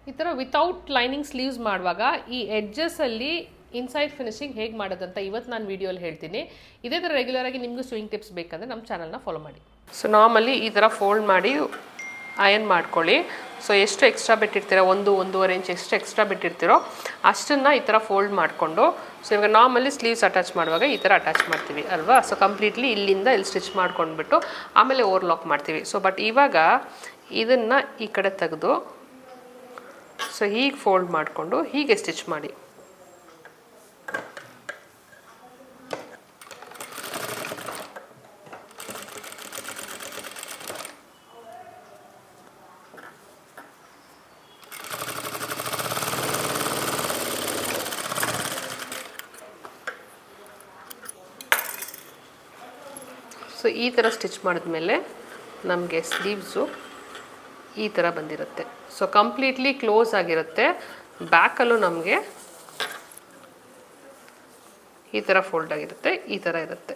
ಈ ಥರ without lining sleeves ಮಾಡುವಾಗ ಈ ಎಡ್ಜಸ್ಸಲ್ಲಿ ಇನ್ಸೈಡ್ ಫಿನಿಶಿಂಗ್ ಹೇಗೆ ಮಾಡೋದಂತ ಇವತ್ತು ನಾನು ವೀಡಿಯೋಲಿ ಹೇಳ್ತೀನಿ. ಇದೇ ಥರ ರೆಗ್ಯುಲರಾಗಿ ನಿಮಗೂ ಸ್ವಿಂಗ್ ಟಿಪ್ಸ್ ಬೇಕಂದರೆ ನಮ್ಮ ಚಾನಲ್ನ ಫಾಲೋ ಮಾಡಿ. ಸೊ ನಾರ್ಮಲಿ ಈ ಥರ ಫೋಲ್ಡ್ ಮಾಡಿ ಅಯನ್ ಮಾಡ್ಕೊಳ್ಳಿ. ಸೊ ಎಷ್ಟು ಎಕ್ಸ್ಟ್ರಾ ಬಿಟ್ಟಿರ್ತೀರೋ 1-1.5 ಇಂಚ್ ಎಷ್ಟು ಎಕ್ಸ್ಟ್ರಾ ಬಿಟ್ಟಿರ್ತೀರೋ ಅಷ್ಟನ್ನು ಈ ಥರ ಫೋಲ್ಡ್ ಮಾಡಿಕೊಂಡು, ಸೊ ಇವಾಗ ನಾರ್ಮಲಿ ಸ್ಲೀವ್ಸ್ ಅಟ್ಯಾಚ್ ಮಾಡುವಾಗ ಈ ಥರ ಅಟ್ಯಾಚ್ ಮಾಡ್ತೀವಿ ಅಲ್ವಾ. ಸೊ ಕಂಪ್ಲೀಟ್ಲಿ ಇಲ್ಲಿಂದ ಇಲ್ಲಿ ಸ್ಟಿಚ್ ಮಾಡ್ಕೊಂಡ್ಬಿಟ್ಟು ಆಮೇಲೆ ಓವರ್ಲಾಕ್ ಮಾಡ್ತೀವಿ. ಸೊ ಬಟ್ ಇವಾಗ ಇದನ್ನು ಈ ಕಡೆ ತೆಗೆದು ಸೊ ಹೀಗೆ ಫೋಲ್ಡ್ ಮಾಡಿಕೊಂಡು ಹೀಗೆ ಸ್ಟಿಚ್ ಮಾಡಿ. ಸೊ ಈ ಥರ ಸ್ಟಿಚ್ ಮಾಡಿದ್ಮೇಲೆ ನಮಗೆ ಸ್ಲೀವ್ಸು ಈ ಥರ ಬಂದಿರುತ್ತೆ. ಸೊ ಕಂಪ್ಲೀಟ್ಲಿ ಕ್ಲೋಸ್ ಆಗಿರುತ್ತೆ. ಬ್ಯಾಕಲ್ಲೂ ನಮಗೆ ಈ ಥರ ಫೋಲ್ಡ್ ಆಗಿರುತ್ತೆ, ಈ ಥರ ಇರುತ್ತೆ.